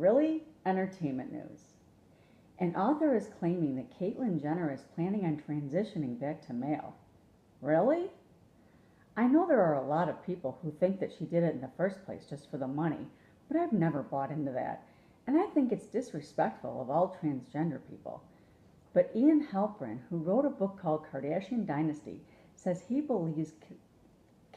really? Entertainment news. An author is claiming that Caitlyn Jenner is planning on transitioning back to male. Really? I know there are a lot of people who think that she did it in the first place just for the money, but I've never bought into that, and I think it's disrespectful of all transgender people. But Ian Halprin, who wrote a book called Kardashian Dynasty, says he believes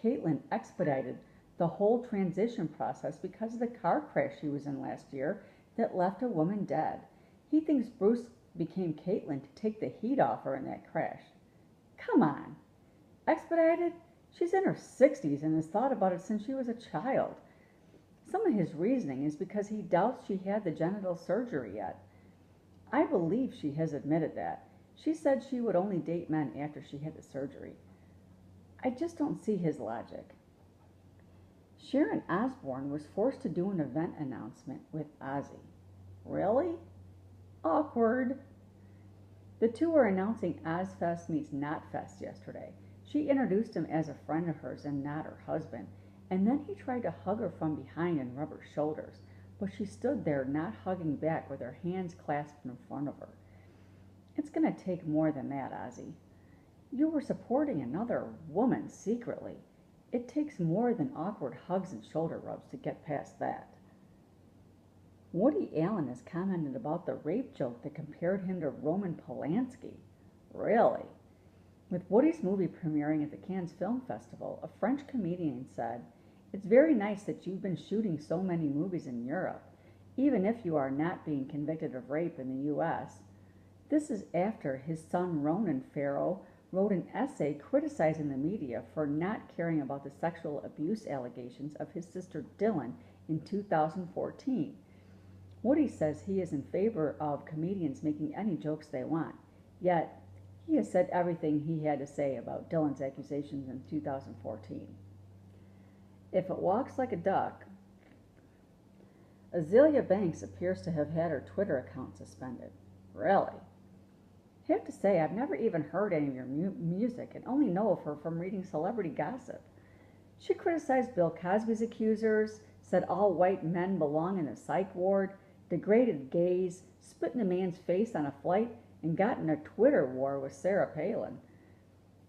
Caitlyn expedited the whole transition process because of the car crash she was in last year that left a woman dead. He thinks Bruce became Caitlyn to take the heat off her in that crash. Come on. Expedited? She's in her 60s and has thought about it since she was a child. Some of his reasoning is because he doubts she had the genital surgery yet. I believe she has admitted that. She said she would only date men after she had the surgery. I just don't see his logic. Sharon Osbourne was forced to do an event announcement with Ozzy. Really? Awkward. The two were announcing Ozfest meets Knotfest yesterday. She introduced him as a friend of hers and not her husband, and then he tried to hug her from behind and rub her shoulders, but she stood there not hugging back with her hands clasped in front of her. It's going to take more than that, Ozzy. You were supporting another woman secretly. It takes more than awkward hugs and shoulder rubs to get past that. Woody Allen has commented about the rape joke that compared him to Roman Polanski. Really? With Woody's movie premiering at the Cannes Film Festival, a French comedian said, "It's very nice that you've been shooting so many movies in Europe, even if you are not being convicted of rape in the U.S. This is after his son Ronan Farrow wrote an essay criticizing the media for not caring about the sexual abuse allegations of his sister Dylan in 2014. Woody says he is in favor of comedians making any jokes they want, yet he has said everything he had to say about Dylan's accusations in 2014. If it walks like a duck, Azealia Banks appears to have had her Twitter account suspended. Really? I have to say, I've never even heard any of your music and only know of her from reading celebrity gossip. She criticized Bill Cosby's accusers, said all white men belong in a psych ward, degraded gays, spit in a man's face on a flight, and got in a Twitter war with Sarah Palin.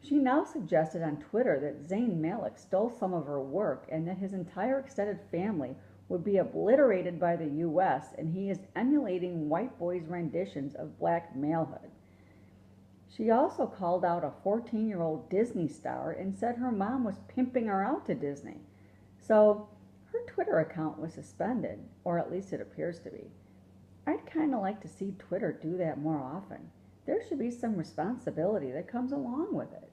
She now suggested on Twitter that Zayn Malik stole some of her work and that his entire extended family would be obliterated by the U.S., and he is emulating white boys' renditions of black malehood. She also called out a 14-year-old Disney star and said her mom was pimping her out to Disney. So her Twitter account was suspended, or at least it appears to be. I'd kind of like to see Twitter do that more often. There should be some responsibility that comes along with it.